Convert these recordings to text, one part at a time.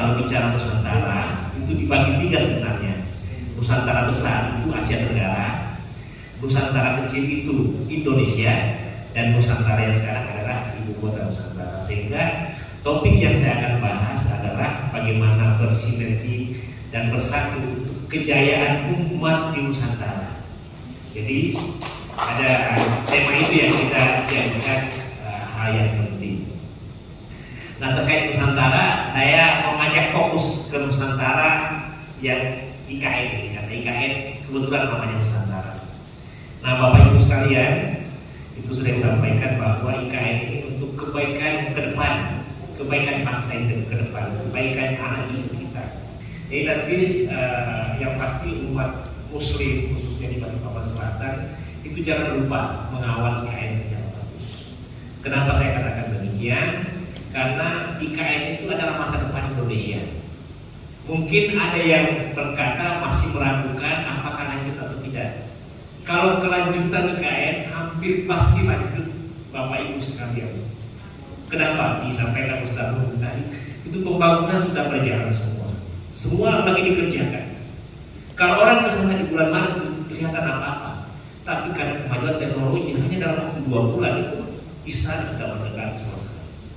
kalau bicara Nusantara itu dibagi tiga sebenarnya. Nusantara besar itu Asia Tenggara, Nusantara kecil itu Indonesia, dan Nusantara yang sekarang adalah ibu kota Nusantara. Sehingga topik yang saya akan bahas adalah bagaimana bersinergi dan bersatu untuk kejayaan umat di Nusantara. Jadi ada tema itu yang kita jadikan hal yang penting. Nah, terkait Nusantara, saya mengajak fokus ke Nusantara yang IKN ini, karena IKN kebetulan namanya Nusantara. Nah, Bapak Ibu sekalian, itu sudah disampaikan bahwa IKN ini untuk kebaikan ke depan, kebaikan bangsa ini ke depan, kebaikan anak cucu kita. Jadi nanti yang pasti umat Muslim khususnya di Balikpapan Selatan itu jangan lupa mengawal IKN secara bagus. Kenapa saya katakan demikian? Karena IKN itu adalah masa depan Indonesia. Mungkin ada yang berkata masih meragukan apakah lanjut atau tidak. Kalau kelanjutan IKN hampir pasti lanjut, Bapak Ibu sekalian. Kenapa? Disampaikan Ustaz Nuh tadi, itu pembangunan sudah berjalan semua. Semua lagi dikerjakan. Kalau orang kesana di bulan Maret kelihatan apa-apa, tapi karena kemajuan teknologi hanya dalam waktu 2 bulan itu bisa sudah mendekati selesai.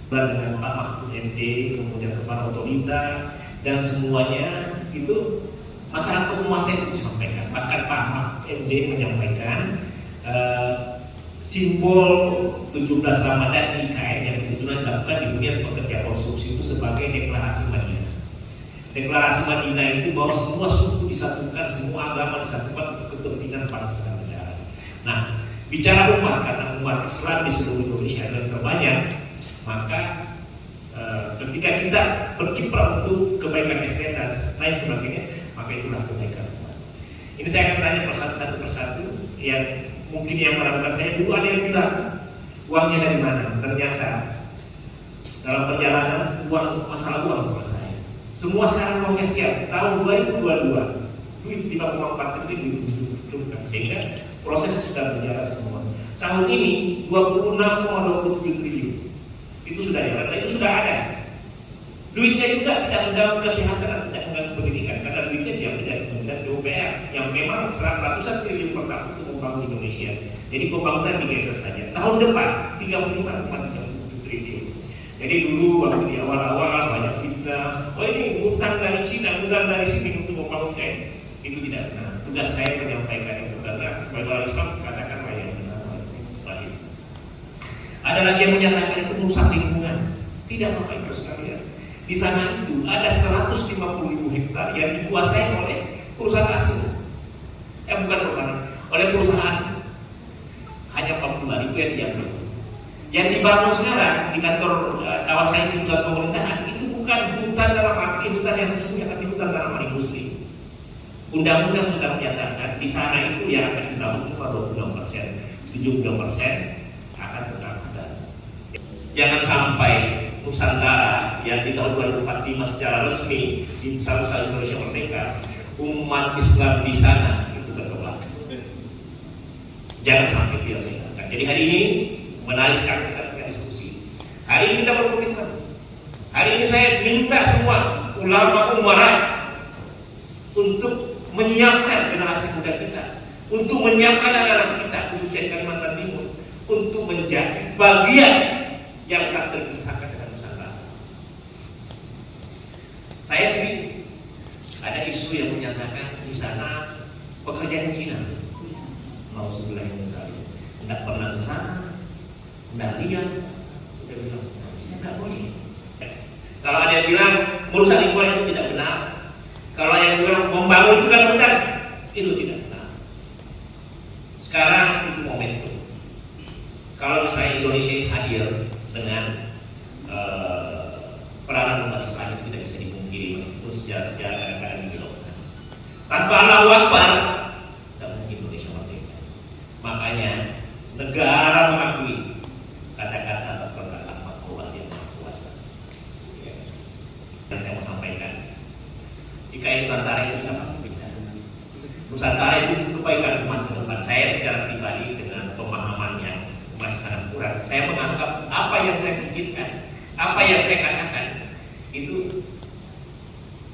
Dengan Pak Mahfud MD, kemudian Kepala Otorita, dan semuanya itu masalah penguatan itu disampaikan. Bahkan Pak Mahfud MD menyampaikan simbol 17 Ramadan IKN yang kebetulan dilakukan di Hunian Pekerja Konstruksi itu sebagai deklarasi Madinah. Deklarasi Madinah itu bahwa semua suku disatukan, semua agama disatukan untuk kepentingan bangsa dan negara. Nah, bicara umat, karena umat Islam di seluruh Indonesia adalah terbanyak, maka ketika kita berkiprah untuk kebaikan SDM dan lain sebagainya, maka itulah kebaikan umat. Ini saya akan tanya satu persatu yang mungkin yang meragukan saya. Dulu ada yang bilang uangnya dari mana? Ternyata dalam perjalanan uang untuk masalah uang selesai. Semua sekarang uangnya siap. Tahun 2022 duit 5,4 triliun dibutuhkan, sehingga proses sudah berjalan semua. Tahun ini 26,27 triliun itu sudah jalan, itu sudah ada. Duitnya juga tidak mengganggu kesehatan, tidak mengganggu pendidikan, karena duitnya diambil dari Kementerian PUPR yang memang ratusan triliun per tahun untuk membangun Indonesia. Jadi pembangunan digeser saja. Tahun depan 35,37 triliun. Jadi dulu waktu di awal-awal banyak fitnah, oh ini hutang dari Cina, hutang dari sini untuk membangun saya. Itu tidak benar. Tugas saya menyampaikan itu karena sebagai orang Islam katakan yang benar. Baik. Ada lagi yang menyatakan itu merusak lingkungan. Tidak, Bapak Ibu sekalian. Di sana itu ada 150.000 hektar yang dikuasai oleh perusahaan asing. Bukan perusahaan, oleh perusahaan hanya 40.000 yang diambil. Yang dibangun sekarang di kantor kawasan di pusat pemerintahan itu bukan hutan dalam arti hutan yang sesungguhnya, tapi hutan dalam arti industri. Undang-undang sudah menyatakan di sana itu yang akan dibangun cuma 26%, 72% akan tetap hutan. Jangan sampai Nusantara yang di tahun 2045 secara resmi di Indonesia merdeka, umat Islam di sana itu tertolak. Jangan sampai itu yang saya katakan. Jadi hari ini menarik sekali kita diskusi. Hari ini kita berkomitmen. Hari ini saya minta semua ulama umarah untuk menyiapkan generasi muda kita, untuk menyiapkan anak-anak kita khususnya di Kalimantan Timur untuk menjadi bagian yang tak terpisahkan dengan Nusantara. Saya sendiri ada isu yang menyatakan di sana pekerjaan Cina mau sebelah yang besar, tidak pernah di sana, tidak lihat, udah bilang tidak boleh. Kalau ada yang bilang merusak lingkungan itu tidak benar, kalau yang bilang membangun itu kan benar, itu tidak benar. Sekarang itu momentum. Kalau misalnya Indonesia hadir dengan peranan umat Islam itu tidak bisa dipungkiri meskipun sejarah kadang-kadang dibilangkan. Tanpa Allahu Akbar, tidak mungkin Indonesia merdeka. Makanya negara mengakui kata-kata atas perkataan Allah yang Maha Kuasa. Yang saya mau sampaikan, IKN Nusantara itu sudah pasti benar. Nusantara itu kebaikan umat ke depan. Saya secara pribadi dengan pemahaman yang masih sangat kurang, saya menganggap apa yang saya pikirkan, apa yang saya katakan itu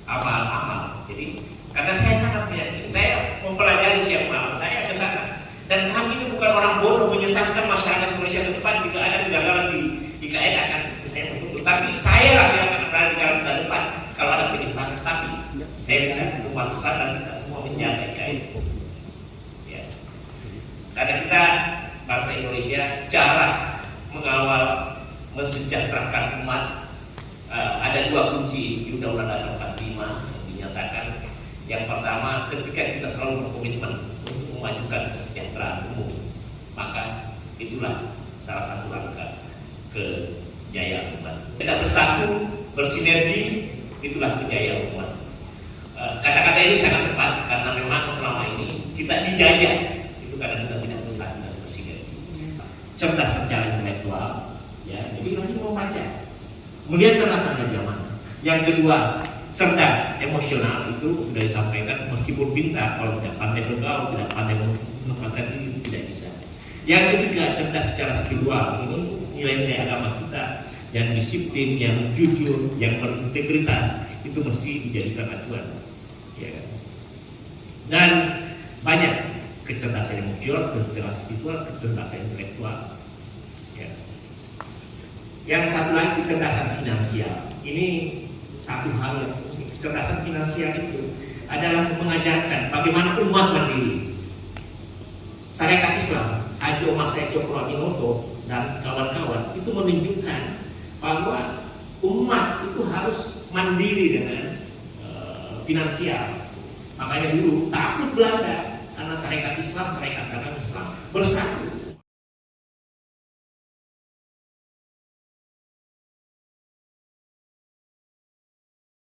amal-amal. Jadi karena saya sangat meyakini, saya mempelajari siap malam, saya ke sana. Dan kami itu bukan orang bodoh menyesatkan masyarakat Indonesia ke depan jika ada kegagalan di IKN akan saya tutup. Tapi saya lah yang akan berada di dalam depan kalau ada penyimpangan. Tapi saya minta umat besar dan kita semua menjaga IKN. Ya. Karena kita bangsa Indonesia cara mengawal mensejahterakan umat ada dua kunci di Undang-Undang Dasar 45 yang dinyatakan. Yang pertama, ketika kita selalu berkomitmen untuk memajukan kesejahteraan umum, maka itulah salah satu langkah kejayaan umat. Kita bersatu, bersinergi, itulah kejayaan umat. Kata-kata ini sangat tepat karena memang selama ini kita dijajah itu karena kita tidak bersatu dan bersinergi. Cerdas secara intelektual, ya, jadi lagi mau baca, melihat tanda-tanda zaman. Yang kedua, cerdas emosional, itu sudah disampaikan, meskipun pintar kalau tidak pandai bergaul, tidak pandai menempatkan diri, tidak bisa. Yang ketiga, cerdas secara spiritual, ini nilai-nilai agama kita yang disiplin, yang jujur, yang berintegritas, itu mesti dijadikan acuan, ya. Dan banyak kecerdasan emosional, kecerdasan spiritual, kecerdasan intelektual, ya. Yang satu lagi kecerdasan finansial, ini satu hal yang kecerdasan finansial itu adalah mengajarkan bagaimana umat mandiri. Syariat Islam, Haji Omar Said Cokro Aminoto dan kawan-kawan itu menunjukkan bahwa umat itu harus mandiri dengan finansial. Makanya dulu takut Belanda karena syariat Islam, syariat agama Islam bersatu.